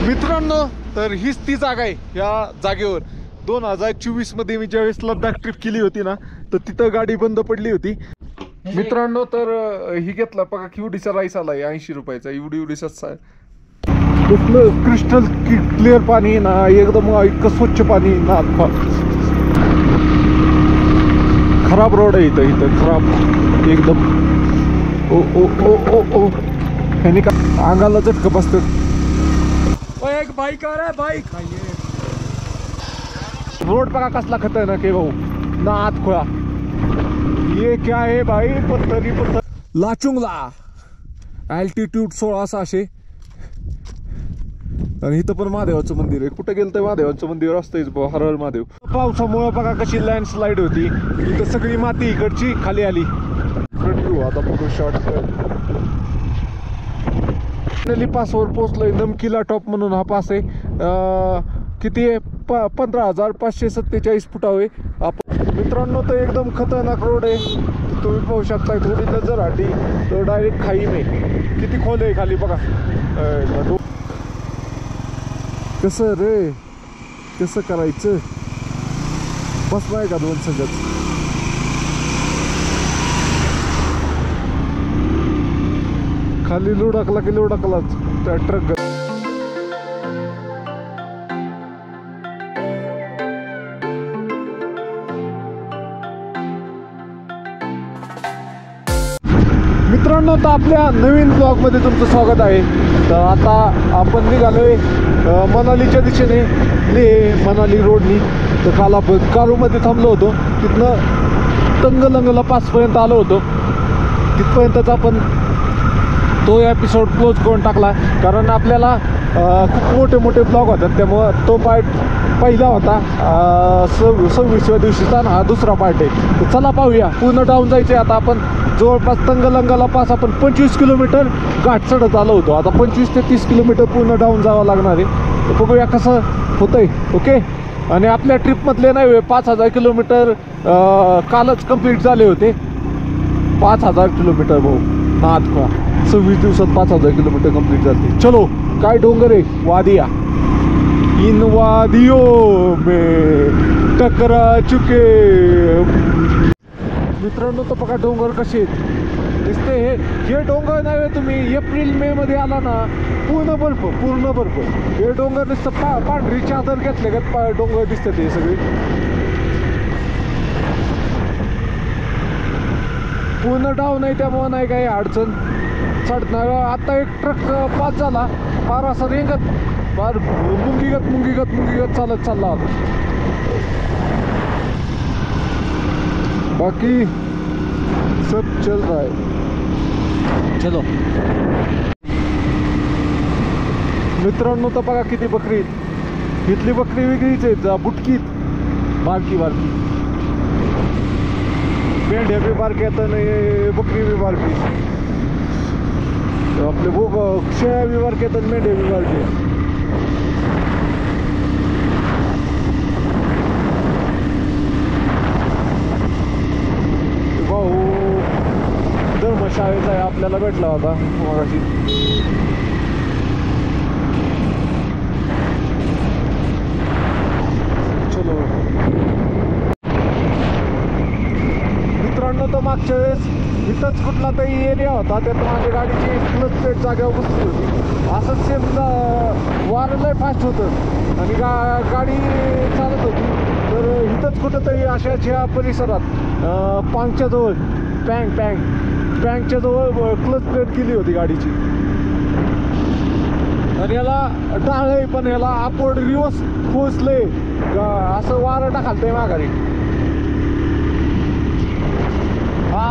मित्रांनो, तर हीच ती जागा आहे. या जागेवर 2024 मध्ये मी ज्यावेळेस लद्दाख ट्रिप केली होती ना, तर तिथं गाडी बंद पडली होती मित्रांनो. तर ही घेतला बघा, क्युडीचा राईस आलाय 80 रुपयाचा. एवढीचा क्रिस्टल क्लिअर पाणी ना, एकदम इतकं स्वच्छ पाणी ना. खराब रोड आहे इथं खराब एकदम. ओ ओ ओ ओ ओ ह्यानी का अंगाला झटकं बसतं. एक बाईक आ रहा है, बाईक. रोड बघा कसला खतरनाक आहे भाऊ ना. आत खोळा ये क्या है भाई. पत्थरी पत्थर. लाचुंगला अल्टिट्यूड 1600. आणि इथं पण महादेवाचं मंदिर आहे. कुठं गेलं तर महादेवाचं मंदिर असतंच हर हर महादेव. पावसामुळे बघा कशी लँडस्लाईड होती. इथं सगळी माती इकडची खाली आली. आता बघू शॉर्ट. पासवर पोहोचलोय. नमकीला टॉप म्हणून हा पास आहे. किती आहे 15,547 फुटावे आपण. मित्रांनो, तर एकदम खतरनाक रोड आहे. तुम्ही पाहू शकता. थोडी नजर हटी तर डायरेक्ट खाई में. किती खोल आहे खाली बघा. कसं रे कसं करायचं. बसलाय का दोन सगळंच. खाली लुडकला की लुडकलाच त्या ट्रक. मित्रांनो, तर आपल्या नवीन ब्लॉग मध्ये तुमचं स्वागत आहे. तर आता आपण निघालोय मनालीच्या दिशेने. मनाली रोडनी. तर काल आपण कारूमध्ये थांबलो होतो. तिथनं तंगलंगला पासपर्यंत आलो होतो. तिथपर्यंतच आपण तो एपिसोड क्लोज करून टाकला. कारण आपल्याला खूप मोठे मोठे ब्लॉग होतात. त्यामुळं तो पार्ट पहिला होता 26व्या दिवशीचा. हा दुसरा पार्ट आहे. तर चला पाहूया. पूर्ण डाऊन जायचे. आता आपण जवळपास तंगलंगाला पास आपण 25 किलोमीटर घाट चढत आलो होतो. आता 25 ते 30 किलोमीटर पूर्ण डाऊन जावं लागणार आहे. तर बघूया कसं होतंय. ओके. आणि आपल्या ट्रिपमधले नाही 5,000 किलोमीटर कालच कंप्लीट झाले होते. 5,000 किलोमीटर भाऊ नाथ का 26 दिवसात 5,000 किलोमीटर कंप्लीट झाले. चलो. काय डोंगर आहे. वादिया. इन वादियों में टकरा चुके. मित्रांनो, तर बघा डोंगर कसे दिसते. हे डोंगर नाही तुम्ही एप्रिल मे मध्ये आला ना, पूर्ण बर्फ. हे डोंगर नुसतं पांढरी चादर घेतले का डोंगर दिसतात हे सगळे. पूर्ण डाऊन आहे त्यामुळे नाही काही अडचण. चढणार. आता एक ट्रक पास झाला. फार असा रेंगत फार मुंगीगत चालत चालला होता. बाकी सब चल रहा है. चलो. मित्रांनो, तर बघा किती बकरी. इथली बकरी वेगळीच आहे. बुटकीत बारकी मेंढ्या बी बारक्यात आणि बकरी बी बारकी. आपले शेळ्या बी बारक्यात आणि मेंढ्या बी बारकी. भाऊ धर्मशाळेचा आहे आपल्याला भेटला होता मगाशी. चलो. मित्रांनो, तर मागच्या वेळेस इथंच कुठला तरी एरिया होता. त्यात माझ्या गाडीची क्लच प्लेट जागेवर बसली होती. असंच सेम वारं लय फास्ट होतं आणि गाडी चालत होती. तर इथंच कुठंतरी अशाच्या परिसरात पांगच्या जवळ पँगच्या जवळ क्लच प्लेट केली होती गाडीची. आणि याला टाळलंय पण याला अपवर्ड रिवर्स पोचलंय. असं वारं टाकालतंय माघारी.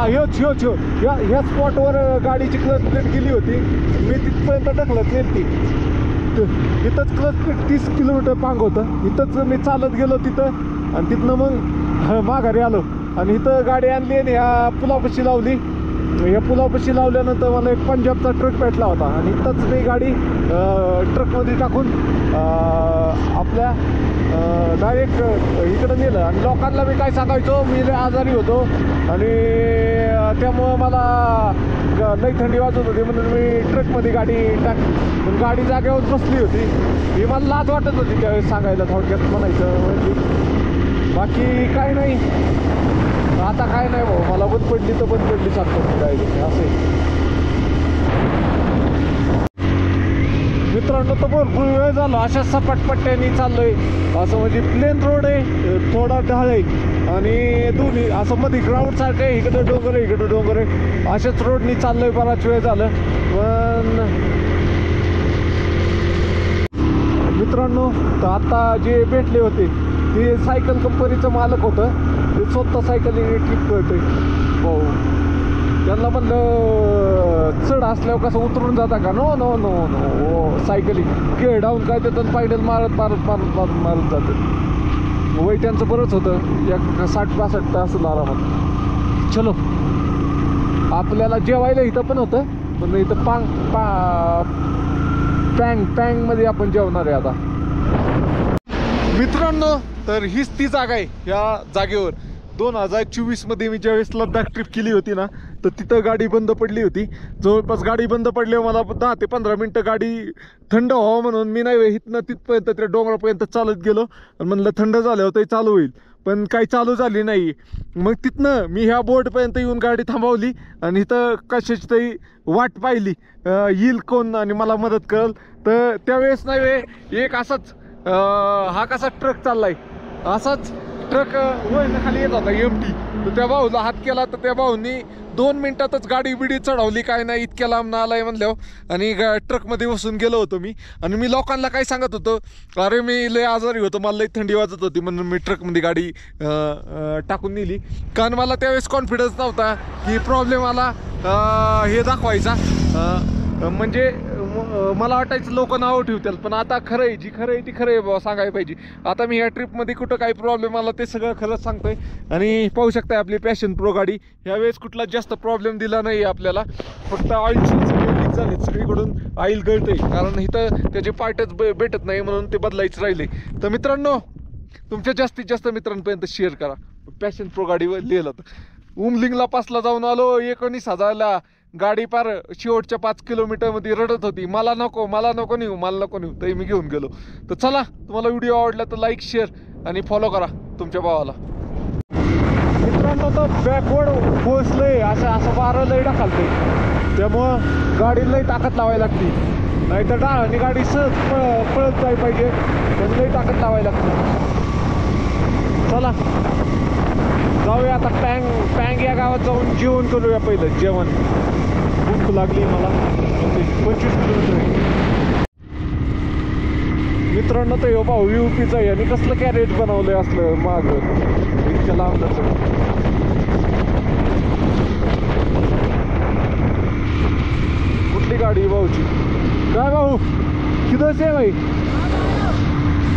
ह्या स्पॉटवर गाडीची क्लच प्लेट गेली होती. मी तिथपर्यंत ढकलत नेली ती. इथंच क्लच प्लेट 30 किलोमीटर पांग होतं. इथंच मी चालत गेलो तिथं आणि तिथनं मग माघारी आलो. आणि इथं गाडी आणली आणि ह्या पुलापाशी लावली. या पुलापाशी लावल्यानंतर मला एक पंजाबचा ट्रक भेटला होता आणि इथंच मी गाडी ट्रकमध्ये टाकून आपल्या डायरेक्ट इकडं नेलं. आणि लोकांना मी काय सांगायचो, मी लय आजारी होतो आणि त्यामुळं मला लई थंडी वाजत होती म्हणून मी ट्रकमध्ये गाडी टाकली. पण गाडी जागेवर बसली होती. ही मला लाज वाटत होती त्यावेळेस सांगायला, थोडक्यात म्हणायचं म्हणजे. बाकी काय नाही, आता काय नाही भाऊ, मला बंद पडली तर बंद पडली सांगतो गाडी असे. मित्रांनो तर भरपूर वेळ झाला अशा सपाटपट्ट्याने चाललोय. असं म्हणजे प्लेन रोड आहे, थोडा ढाळ आहे आणि दोन्ही असं मध्ये ग्राउंड सारखं आहे. इकडं डोंगर आहे, इकडं डोंगर आहे. अशाच रोडनी चाललोय बराच वेळ झालं. पण मित्रांनो तर आता जे भेटले होते ते सायकल कंपनीचं मालक होतं. ते स्वतः सायकलिंग ट्रिप करते भाऊ. त्यांना म्हणलं चढ असल्यावर कसं उतरून जाता का? No no no no cycling gear down काय देतात, पायडल मारत मारत मारत मारत मारत जातं. वय त्यांचं बरंच होतं, एक 60-62 तास आरामात. चलो आपल्याला जेवायला इथं पण होतं, पण इथं पँगमध्ये आपण जेवणार आहे आता. मित्रांनो तर हीच ती जागा आहे. या जागेवर 2024 मध्ये मी ज्यावेळेस लद्दाख ट्रिप केली होती ना, तर तिथं गाडी बंद पडली होती. जवळपास गाडी बंद पडल्यावर मला 10 ते 15 मिनटं गाडी थंड व्हावं म्हणून मी नाही इथनं तिथपर्यंत त्या डोंगरापर्यंत चालत गेलो आणि म्हणलं थंड झाल्यावर ते चालू होईल. पण काही चालू झाली नाही. मग तिथनं मी ह्या बोर्डपर्यंत येऊन गाडी थांबवली आणि इथं कशाची तरी वाट पाहिली, येईल कोण आणि मला मदत करेल. तर त्यावेळेस नाही एक असाच हा कसा ट्रक चाललाय, असाच ट्रक वळणं खाली येत होता एमटी. तर त्या भाऊला हात केला, तर त्या भाऊनी 2 मिनिटातच गाडी बिडी चढवली. काय नाही इतक्या लांब ना आलाय म्हणल्यावर. आणि ट्रकमध्ये बसून गेलो होतो मी. आणि मी लोकांना काय सांगत होतो, अरे मी लय आजारी होतो, मला लय थंडी वाजत होती म्हणून मी ट्रकमध्ये गाडी टाकून नेली. कारण मला त्यावेळेस कॉन्फिडन्स नव्हता की प्रॉब्लेम आला हे दाखवायचा. म्हणजे मला वाटायचं लोक नावं ठेवतील, पण आता खरं आहे, जी खरं आहे ती खरं आहे बाबा, सांगायला पाहिजे. आता मी ह्या ट्रिपमध्ये कुठं काही प्रॉब्लेम आला ते सगळं खरंच सांगतोय. आणि पाहू शकताय आपली पॅशन प्रो गाडी ह्यावेळेस कुठला जास्त प्रॉब्लेम दिला नाही आपल्याला. फक्त ऑइलची लीक झाली सगळीकडून, ऑइल गळतंय कारण इथं त्याचे पार्टच भेटत नाही म्हणून ते बदलायचे राहिले. तर मित्रांनो तुमच्या जास्तीत जास्त मित्रांपर्यंत शेअर करा. पॅशन प्रो गाडीवर लिहिलं तर उमलिंगला पासला जाऊन आलो 19,000ला. गाडी पार शेवटच्या 5 किलोमीटरमध्ये रडत होती, मला नको नेऊ, मला नको नेऊ. तरी मी घेऊन गेलो. तर चला, तुम्हाला व्हिडिओ आवडला तर लाईक शेअर आणि फॉलो करा तुमच्या भावाला. मित्रांनो तर बॅकवर्ड पोहोचलंय, असं वारं लय ढकलतंय, त्यामुळं गाडीला लई ताकद लावायला लागते. नाहीतर डाळाने गाडी सहज पळत जायला पाहिजे, पण लई ताकद लावायला लागते. चला जाऊया आता पँग या गावात जाऊन जेवण करूया. पहिलं जेवण, भूक लागली मला. 25 किलोमीटर आहे मित्रांनो. तर हो भाऊ UPचा आहे आणि कसलं कॅरेट बनवलंय असलं माग इतक्या लांबच. कुठली गाडी भाऊची? काय भाऊ किधर से भाई?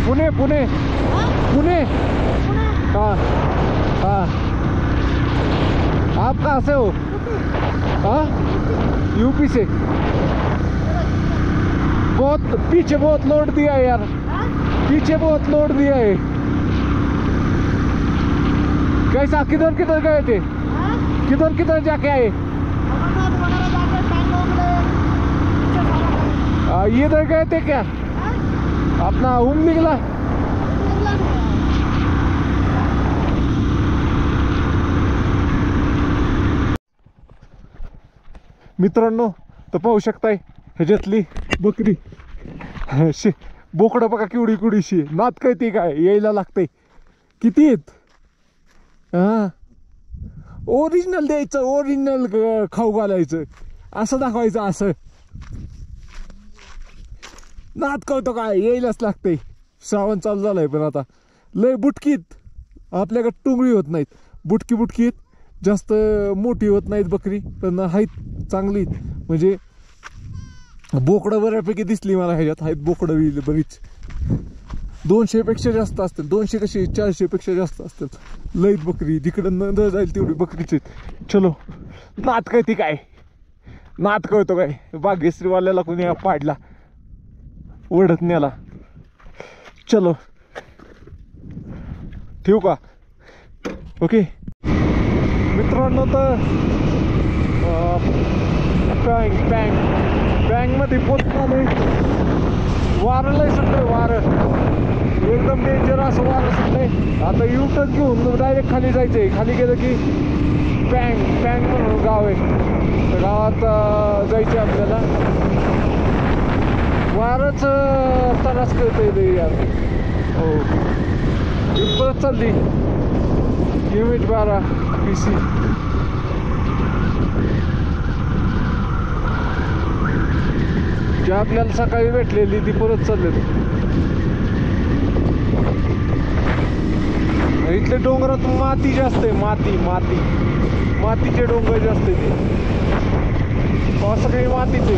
पुणे पुणे पुणे. हाँ हाँ, आप कहाँ से हो? हाँ UP से. बहुत पीछे बहुत लोड दिया है यार, पीछे बहुत लोड दिया है. कैसा किधर किधर गए थे? किधर किधर जाके आए? इधर गए थे क्या? अपना उमलिंगला. मित्रांनो तर पाहू शकताय ह्याच्यातली बकरी बोकडं बघा केवढी कुडीशी. नात काय ती काय यायला लागते. किती आहेत? हां ओरिजिनल द्यायचं, ओरिजिनल खाऊ घालायचं, असं दाखवायचं. असं नात कळतो काय, यायलाच लागते. श्रावण चालू झालाय पण आता लय बुटकीत. आपल्याकडे टुंगळी होत नाहीत, बुटकी बुटकीत जास्त मोठी होत नाहीत बकरी, पण आहेत चांगली. म्हणजे बोकडं बऱ्यापैकी दिसली मला ह्याच्यात, आहेत बोकडं बरीच. 200 पेक्षा जास्त असतील. 200 कशी 400 पेक्षा जास्त असतील. लईत बकरी तिकडं न जाईल तेवढी बकरीच आहेत. चलो नात काय ती काय नात कळतो काय बागेश्रीवाल्याला कोणी पाडला ओढत नेला. चलो ठेवू का? ओके मित्रांनो तर बँगमध्ये पोचलो. वारं लय सुटलंय वारं एकदम डेंजर असं वारं सुटलंय. आता युटर्न घेऊन डायरेक्ट खाली जायचंय. खाली गेलं की पँग म्हणून गाव आहे. तर गावात जायचं आपल्याला. वारच त्रास करतंय यार. हो परत चालली युनिट 12 PC. जे आपल्याला सकाळी भेटलेली ती परत चाललेत. इथले डोंगरात माती जास्त आहे. मातीचे डोंगर जास्त आहे. ते सगळी मातीचे.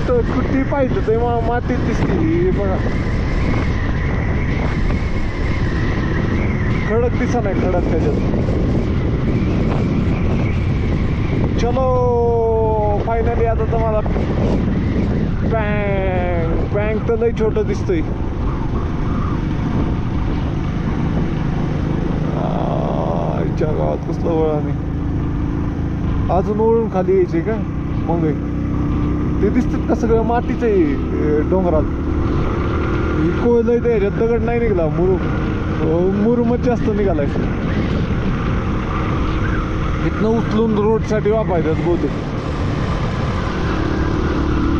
कुठे पाहिलं ते मातीत दिसते बघा. खडक दिसा नाही खडक त्याच्यात. चलो फायनली आता तुम्हाला बँक तर लई छोटं दिसतंय. आईच्या गावात कसलं वळाने अजून वळून खाली यायचे का मग ते दिसतात का? सगळं मातीचं आहे डोंगरात. कोयलंय ते ह्याच्यात दगड नाही निघाला. मुरुमच जास्त निघालाय. इथनं उचलून रोडसाठी वापरायचं बहुतेक.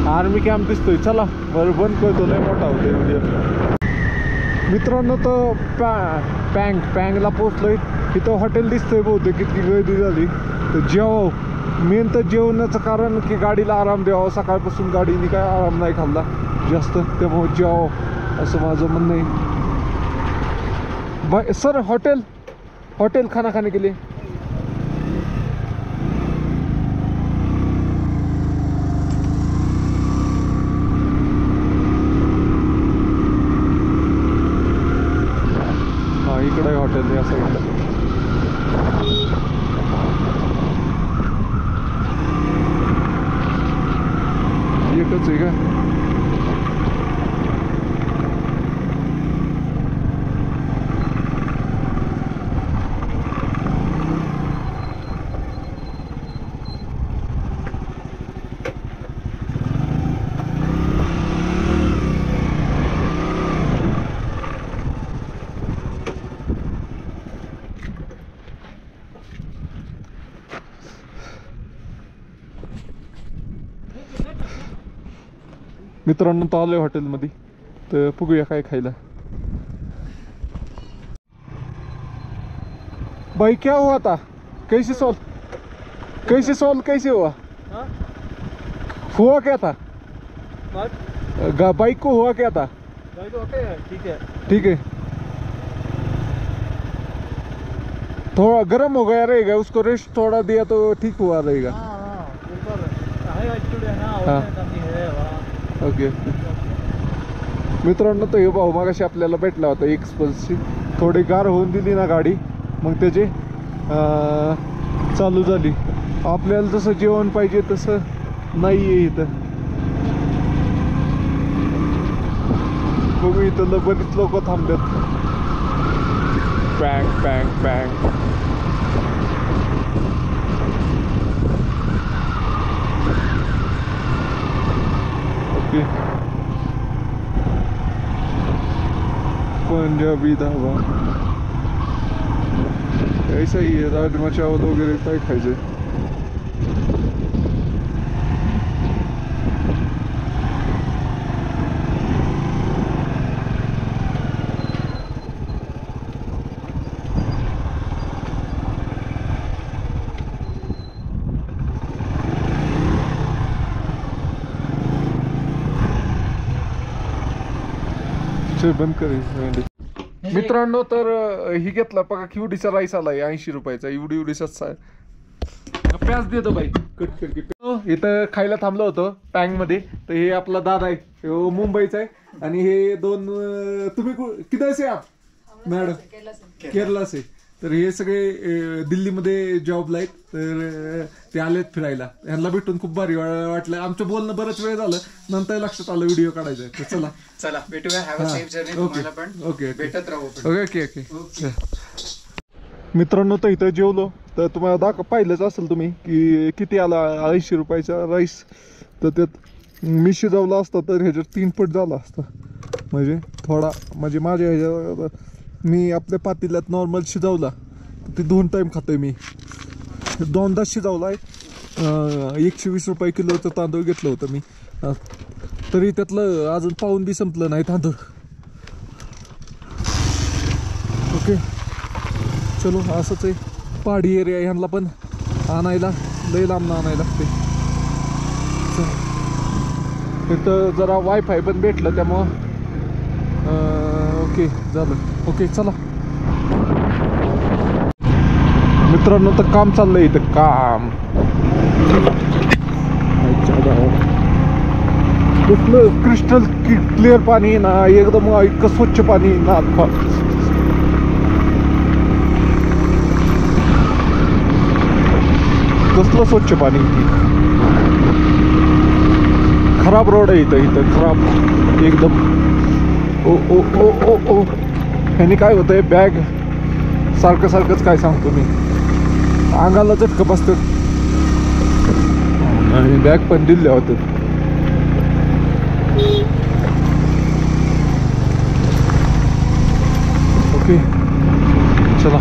आर्मी कॅम्प दिसतोय. चला बरं बंद करतो लय मोठा होतोय म्हणजे. मित्रांनो तर पँगला पोचलोय. इथं हॉटेल दिसतंय बहुतेक. किती गर्दी झाली तर मेन तर जेवणाचं कारण की गाडीला आराम द्यावा. सकाळपासून गाडीने काय आराम नाही खाल्ला जास्त. त्यामुळे जेवावं असं माझं म्हणणं आहे. बाय सर हॉटेल खाना खाने के लिए. हाँ इकडे हॉटेल या साईडला. एकच आहे का? मित्रांनो तर आलोय हॉटेलमध्ये. तर बघूया काय खायला. भाई क्या हुआ था? कैसे सॉल्व कैसे हुआ? हुआ क्या था? बाइक को हुआ क्या था? ठीक है. थोड़ा गर्म हो गया रहेगा. उसको रेस्ट थोड़ा दिया तो ठीक हुआ रहेगा. हाँ ओके. मित्रांनो तो हे भाऊ मागाशी आपल्याला भेटला होता. एक्सपल्सची थोडी गार होऊन दिली ना गाडी मग त्याची चालू झाली. आपल्याला जसं जेवण पाहिजे तसं नाही आहे इथं. बघू इथं बरीच लोक थांबतात. पँग ओके. पंजाबी ढाबा ऐसा ही है. राजमा चावल वगैरे काय खायचे. बंद करेल. मित्रांनो तर ही घेतला बघा. किवडीचा राईस आलाय 80 रुपयाचा. एवढीचा प्याज देतो बाई कट करके. इथं खायला थांबलो होतो टँकमध्ये. तर हे आपला दादा आहे, ह्यो मुंबईचा आहे. आणि हे दोन तुम्ही किती से आप मॅडम? केरला से. तर हे सगळे दिल्लीमध्ये जॉबला आहेत. तर ते आलेत फिरायला. यांना भेटून खूप भारी वाटलं. आमचं बोलणं बरंच वेळ झालं, नंतर लक्षात आलं व्हिडिओ काढायचा आहे. तर चला चला भेटूया. Have a safe journey. तुम्हाला पण ओके भेटत राहू. Okay okay okay. मित्रांनो, तर इथं जेवलो. तर तुम्हाला पाहिलंच असेल तुम्ही की किती आला 80 रुपयाचा राईस. तर त्यात मी शिजवला असता तर ह्याच्यात 3 पट झाला असता. म्हणजे थोडा, म्हणजे माझ्या ह्याच्या मी आपल्या पातेल्यात नॉर्मल शिजवला ते 2 टाईम खातोय मी. 2दा शिजवला आहे. 120 रुपये किलोचं तांदूळ घेतलं होतं मी. तरी त्यातलं अजून पाऊन बी संपलं नाही तांदूळ. ओके चलो, असंच आहे. पहाडी एरिया ह्यांना पण आणायला लई लांब आणायला लागते. तिथं जरा वायफाय पण भेटलं त्यामुळं ओके झालं. ओके चला मित्रांनो, तर काम चाललंय इथं, काम. कसलं क्रिस्टल क्लिअर पाणी ना, एकदम इतकं स्वच्छ पाणी ना. कसलं स्वच्छ पाणी. खराब रोड आहे इथं खराब एकदम. ओ ओ ओ ओ ओ ह्यानी काय होतंय, बॅग सारखंच काय सांगतो मी, अंगाला झटकं बसतात. आणि बॅग पण दिल्या होत्या. ओके चला.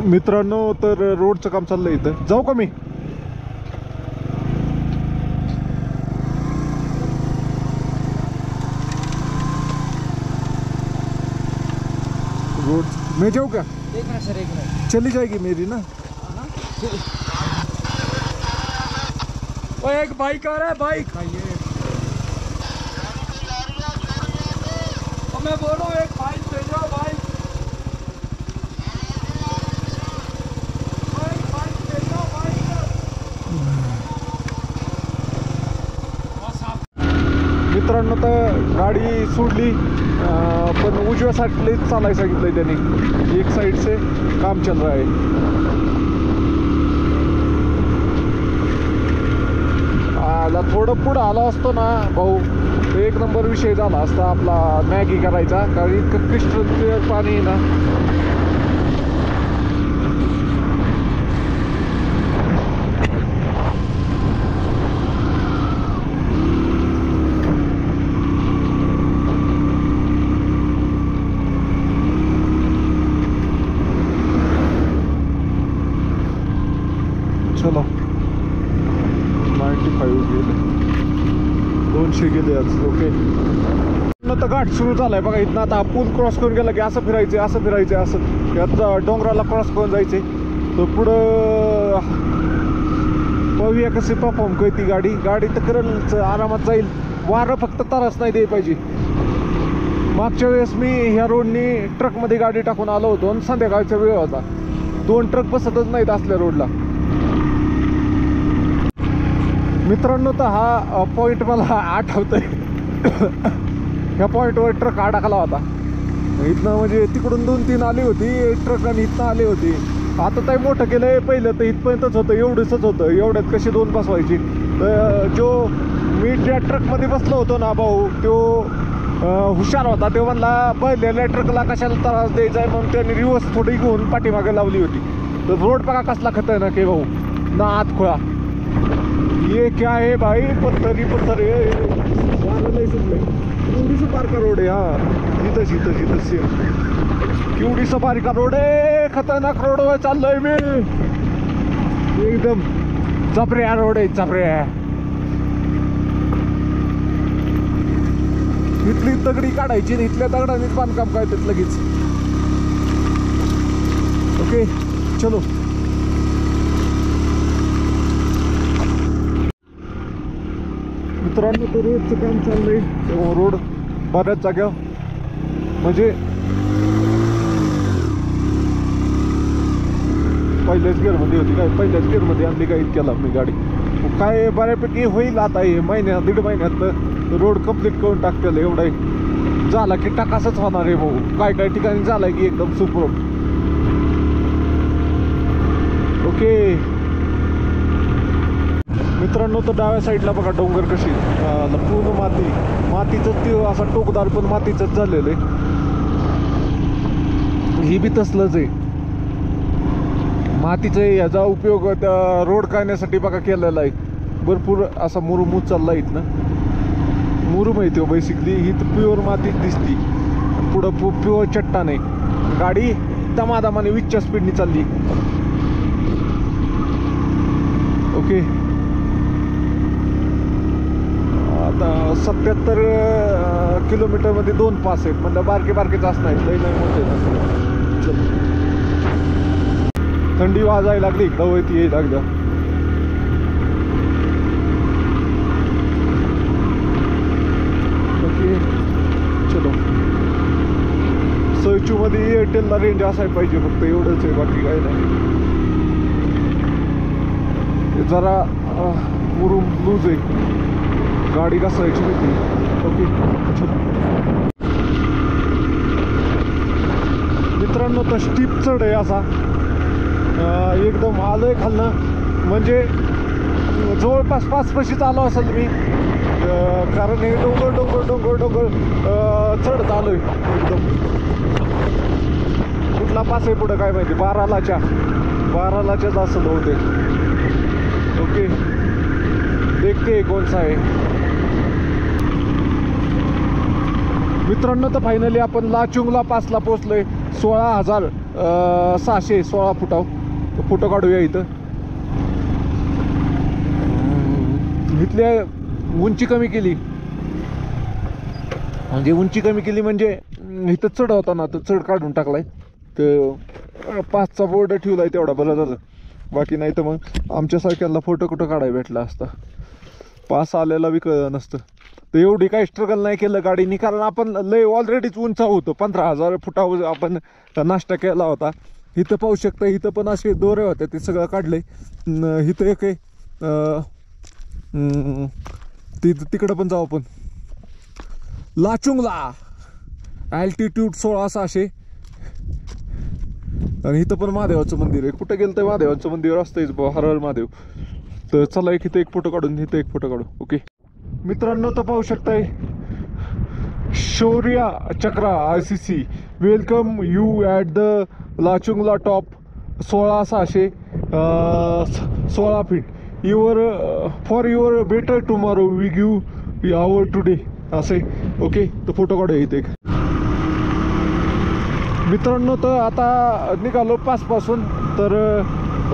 मित्रांनो, तर रोडचं काम चाललंय इथं. जाऊ का मी? रोड मैं जाऊँ क्या? एक मिनट सर, एक मिनट. चली जाएगी मेरी ना. ओए एक बाइक आ रहा है, बाइक. तो मैं बोल रहा हूँ एक बाइक भेजो, बाइक. मित्रांनो, तर गाडी सोडली, पण उजव्या साईडला चालायला सांगितलंय त्यांनी. एक साइड से काम चल रहा है. आला थोडं पुढं आला असतो ना भाऊ, एक नंबर विषय झाला असता आपला मॅगी करायचा. कारण इतकं क्रिस्टल क्लिअर पाणी आहे ना. चला 95 गेले, 200 गेले आज. ओके तर घाट सुरू झालाय बघा. इथनं आता पूल क्रॉस करून गेला की असं फिरायचं असं यात डोंगराला क्रॉस करून जायचे. तर पुढं पाहूया कसे परफॉर्म करते गाडी तर करेल, आरामात जाईल. वारं फक्त त्रास नाही द्यायला पाहिजे. मागच्या वेळेस मी ह्या रोडनी ट्रकमध्ये गाडी टाकून आलो होतो आणि संध्याकाळचा वेळ होता. 2 ट्रक बसतच नाहीत असल्या रोडला. मित्रांनो, तर हा पॉईंट मला आठवतोय. ह्या पॉईंटवर ट्रक अडकला होता. इथनं म्हणजे तिकडून 2-3 आली होती ट्रक आणि इथनं आली होती. आता ते मोठं केलंय. पहिलं तर इथपर्यंतच होतं, एवढंच होतं. एवढ्यात कशी 2 बसवायची. तर जो मी ज्या ट्रकमध्ये बसलो होतो ना भाऊ, तो हुशार होता. तो म्हणला पहिलेल्या ट्रकला कशाला त्रास द्यायचा आहे, म्हणून त्यांनी रिवर्स थोडी घेऊन पाठीमागे लावली होती. तर रोड बघा कसला खतरनाक आहे भाऊ ना. आत खोळा ये क्या है भाई, पत्थर ही पत्थर है. नाही सुटले. केवढीचं बारका रोड आहे. हा इथंच केवढीचं बारका रोड आहे. खतरनाक रोडवर चाललोय मी. एकदम चपऱ्या रोड आहे, चपऱ्या. इथली दगडी काढायची, इथल्या दगडानेच बांधकाम काढतात लगेच. ओके चलो. मित्रांनो तो रोडचं काम चाललंय, रोड बऱ्याच जाग्या म्हणजे पहिल्याच गिअरमध्ये होती काय, पहिल्याच गिअरमध्ये आणली काय इतक्याला मी गाडी. काय बऱ्यापैकी होईल आता हे महिन्यात 1.5 महिन्यात रोड कम्प्लीट करून टाकतेल. एवढा झाला की टाकासच होणार आहे भाऊ. काय काय ठिकाणी झालाय की एकदम सुपर. ओके मित्रांनो, तर डाव्या साईडला बघा डोंगर कशी पूर्ण मातीचंच ते असा टोकदार पण मातीचंच झालेलं आहे. ही बी तसलंच आहे मातीचं. याचा उपयोग रोड काढण्यासाठी बघा केलेला आहे. भरपूर असा मुरुम उचलला इथनं. मुरुम आहे तो बेसिकली. ही तर प्युअर मातीच दिसती. पुढं प्युअर चट्टान आहे. गाडी दमादमाने 20च्या स्पीडनी चालली. ओके आता 77 किलोमीटरमध्ये 2 पास आहेत. म्हणजे बारके बारकेच असणार, लई नाही मोठे नसते. चल थंडी वाजायला लागली, इकडं होती येईल लागलं. ओके चलो सैचूमध्ये एअरटेलला रेंज असायला पाहिजे, फक्त एवढंच आहे, बाकी काही नाही. जरा मुरुम लूज आहे, गाडी घासायची होती. ओके चलो मित्रांनो, तर स्टीप चढ आहे असा. एकदम आलोय खालनं, म्हणजे जवळपास 5 पाशीच आलो असेल मी, कारण हे डोंगर डोंगर डोंगर डोंगर चढत आलोय एकदम. कुठला पास आहे पुढं काय माहिती. 12लाच्याच असेल होते. ओके देखते कोणसा आहे मित्रांनो. तर फायनली आपण लाचुंगला पासला पोचलोय. 16,616 फुटावर फोटो काढूया इथं. इथल्या उंची कमी केली, म्हणजे इथं चढ होता ना, तर चढ काढून टाकलाय. तर 5चा बोर्ड ठेवलाय, तेवढा बरं झालं. बाकी नाही तर मग आमच्यासारख्याला फोटो कुठं काढायला भेटला असता. पास आलेला बी कळलं नसतं. तर एवढी काही स्ट्रगल नाही केलं गाडीने, कारण आपण लय ऑलरेडीच उंचाव होतो. 15,000 फुटावर आपण नाश्ता केला होता. इथं पाहू शकता, इथं पण असे दोरे होते, ते सगळं काढले. इथं एक आहे, तिकडं पण जाऊ आपण. लाचुंगला अल्टिट्यूड 16,600. आणि इथं पण महादेवाचं मंदिर आहे. कुठं गेलं तर महादेवाचं मंदिर असतंच, हरहर महादेव. तर चला इथं एक फोटो काढून, इथं एक फोटो काढू. ओके मित्रांनो, तर पाहू शकताय Shaurya Chakra ICC welcome you at the Lachungla top. 16,600 16 feet. For your better tomorrow we give our today असे. ओके तर फोटो काढूया इथे एक. मित्रांनो, तर आता निघालो पासपासून. तर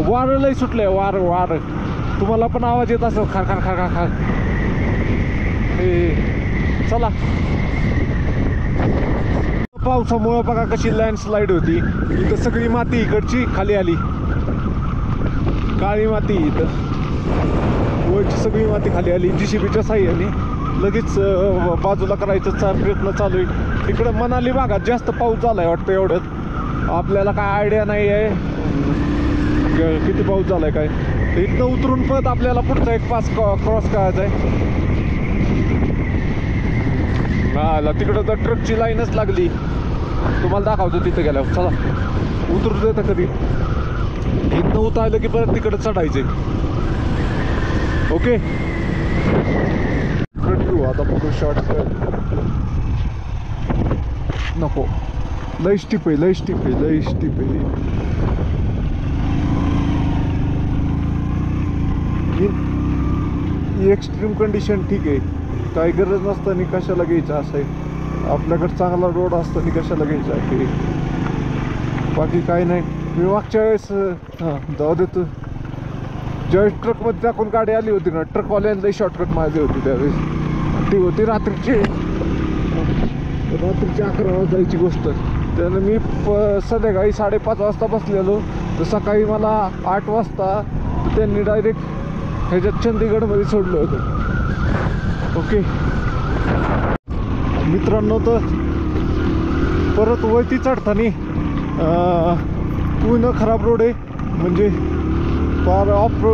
वारं लय सुटलंय, वारं तुम्हाला पण आवाज येत असेल, खा खा खा खा खा. चला पावसामुळं बघा कशी लँडस्लाईड होती. इथं सगळी माती इकडची खाली आली, काळी माती. इथं वरची सगळी माती खाली आली. JCBच्या साह्याने लगेच बाजूला करायचा प्रयत्न चालू आहे. तिकडं मनाली भागात जास्त पाऊस झालाय वाटतं. एवढ्यात आपल्याला काय आयडिया नाही आहे किती पाऊस झालाय काय. इथनं उतरून परत आपल्याला पुढचा एक पास क्रॉस करायचा आहे. हा तिकडं तर ट्रकची लाईनच लागली. तुम्हाला दाखवतो तिथं गेल्यावर. चला उतरू देतं कधी. इथनं उतरलं की परत तिकडं चढायचे. ओके आता फोटो शॉट नको. लय स्टिप आहे. एक्स्ट्रीम कंडिशन ठीक आहे, काही गरज नसताना कशाला घ्यायचं असं आहे. आपल्याकडे चांगला रोड असताना कशाला घ्यायचा आहे. बाकी काही नाही. मी मागच्या वेळेस जाऊ देतो, ज्यावेळेस ट्रकमध्ये टाकून गाडी आली होती ना, ट्रकवाल्याला लई शॉर्टकट मारली होती त्यावेळेस. ती होती रात्रीची 11 वाजायची गोष्ट. त्यानं मी संध्याकाळी 5:30 वाजता बसलेलो, तर सकाळी मला 8 वाजता त्यांनी डायरेक्ट ह्याच्यात चंदीगडमध्ये सोडलं होतं. ओके मित्रांनो, तर परत वरती चढताना पूर्ण खराब रोड आहे, म्हणजे फार ऑफ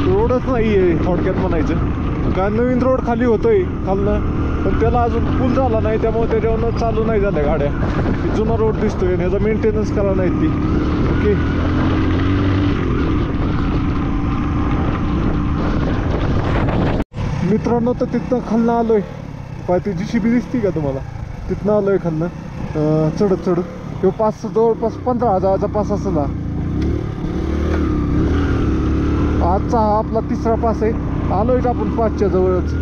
रोडच नाही आहे थोडक्यात म्हणायचं. का नवीन रोड खाली होतोय खालनं, पण त्याला अजून पूल झाला नाही, त्यामुळे त्याच्यावरनं चालू नाही झाल्या गाड्या. जुना रोड दिसतोय, याचा मेंटेनन्स करा नाही ती. ओके मित्रांनो, तर तिथनं खालनं आलोय. पाय ती JCB दिसती का तुम्हाला? तिथनं आलोय खालनं चढत चढत. तो पास जवळपास 15,000चा पास असला. आजचा हा आपला 3रा पास आहे. आलोय आपण 5च्या जवळच.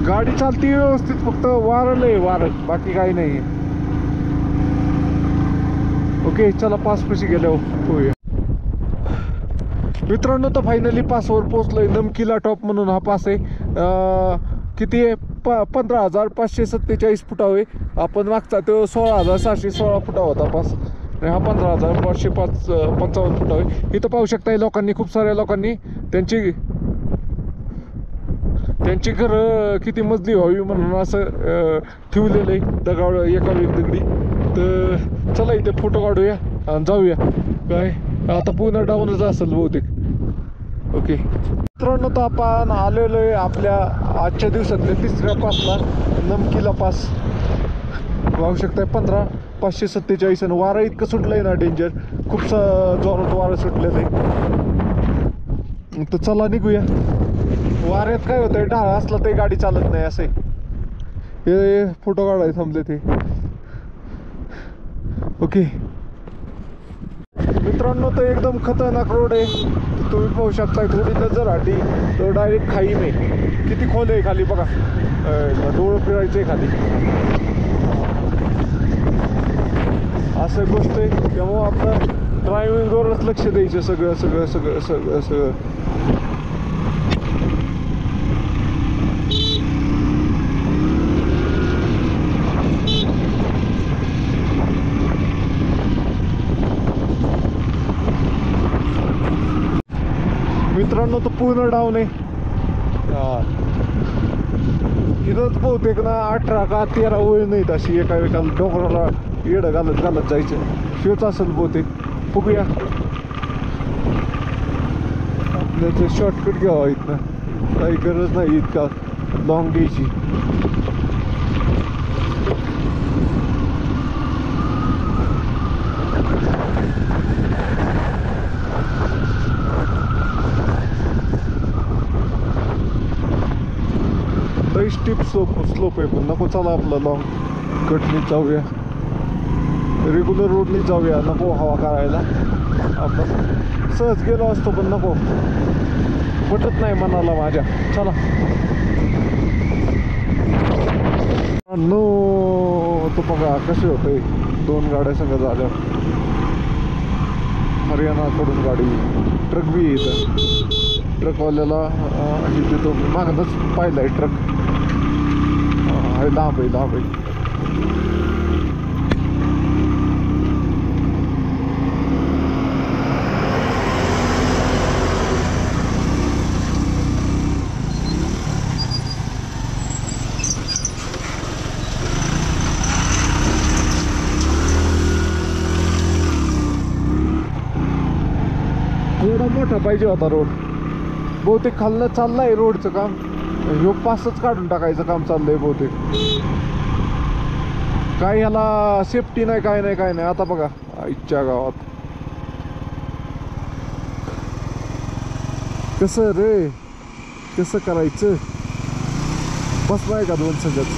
गाडी चालती व्यवस्थित, फक्त वारलंय वारं, बाकी काही नाही. ओके चला पासपाशी गेल्यावर होऊया. मित्रांनो, तर फायनली पासवर पोचलोय. नमकीला टॉप म्हणून हा पास आहे. किती आहे? 15,547 फुटावे. आपण मागचा तो 16,616 फुटा होता पास, आणि हा 15,555 फुटावे. इथं पाहू शकता लोकांनी, खूप साऱ्या लोकांनी त्यांची घरं किती मजली व्हावी म्हणून असं ठेवलेलं आहे दगड, एका दगडी. तर चला इथे फोटो काढूया आणि जाऊया. काय आता पुन्हा डाऊनच असेल बहुतेक. ओके मित्रांनो, तर आपण आलेलो आहे आपल्या आजच्या दिवसातल्या 3ऱ्या पासला, नमकीला पास. पाहू शकताय 15,547. आणि वारं इतकं सुटलंय ना, डेंजर. खूप जोरात वारं सुटलेलं आहे. तर चला निघूया. वाऱ्यात काय होतंय, ढाळ असला तरी गाडी चालत नाही असं. हे फोटो काढायला थांबले ते. ओके मित्रांनो, तर एकदम खतरनाक रोड आहे. तुम्ही पाहू शकताय, थोडी नजर आली तर डायरेक्ट खाई में. किती खोल आहे खाली बघा, डोळं फिरायचं आहे खाली. असं गोष्ट आहे, त्यामुळं आपलं ड्रायव्हिंगवरच लक्ष द्यायचं सगळं सगळं सगळं सगळं सगळं. मित्रांनो, तो पूर्ण डाऊन आहे. इथंच बहुतेक ना 18 का 13 वळण नाहीत अशी, एका डोंगराला येडं घालत घालत जायचं. शिवच असेल बहुतेक. बघूया, आपल्याचं शॉर्टकट घ्यावा इथनं, काही गरज नाही इतका लॉंग घ्यायची. स्टीप स्लोप आहे, पण नको. चला आपला लॉंग कटनीच जाऊया, रेग्युलर रोडनीच जाऊया. नको हवा करायला. आपण सहज गेलो असतो, पण नको, पटत नाही मनाला माझ्या. चला नो. तो बघा कसे होते 2 गाड्या संग झाल्या. हरियाणाकडून गाडी, ट्रक बी येतं. ट्रकवाल्याला इथे तो मागणंच पाहिलाय ट्रक. लांब आहे लांब आहे. थोडा मोठा पाहिजे होता रोड. बहुतेक खालनं चाललंय रोडचं काम. ह्यो पासच काढून टाकायचं काम चाललंय बहुतेक. काय ह्याला सेफ्टी नाही, काय नाही काय नाही. आता बघा इच्छा गावात कसं रे, कसं करायचं. बसलाय का 2 संगत.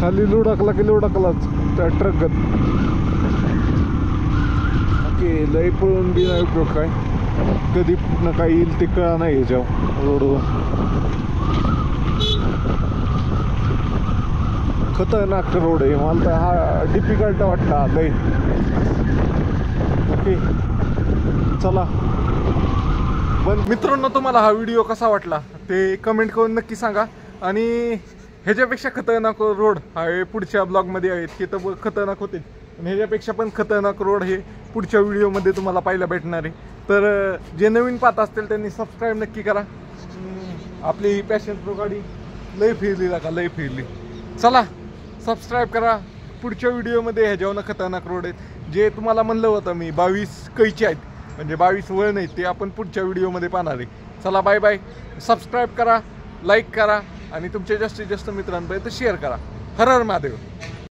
खाली लुडकला की लुडकलाच त्या ट्रकगत. ओके लई पळून बी नाही उपयोग. काय कधी न काय येईल ते कळा नाही ह्याच्यावर रोडवर. खतरनाक रोड आहे. मला तर हा डिफिकल्ट वाटला लई. ओके चला. पण मित्रांनो, तुम्हाला हा व्हिडिओ कसा वाटला ते कमेंट करून नक्की सांगा. आणि ह्याच्यापेक्षा खतरनाक रोड हा पुढच्या ब्लॉगमध्ये आहेत की तर खतरनाक होते. पण ह्याच्यापेक्षा पण खतरनाक रोड हे पुढच्या व्हिडिओमध्ये तुम्हाला पाहायला भेटणार आहे. तर जे नवीन पाहत असतील त्यांनी सबस्क्राईब नक्की करा. आपली ही पॅशन प्रो गाडी लय फिरली का लय फिरली. चला सबस्क्राईब करा. पुढच्या व्हिडिओमध्ये ह्याच्यावर खतरनाक रोड आहेत जे तुम्हाला म्हणलं होतं मी 22 कैची आहेत म्हणजे 22 वळण आहेत ते आपण पुढच्या व्हिडिओमध्ये पाहणार आहे. चला बाय बाय. सबस्क्राईब करा, लाईक करा आणि तुमच्या जास्तीत जास्त मित्रांपर्यंत शेअर करा. हर हर महादेव.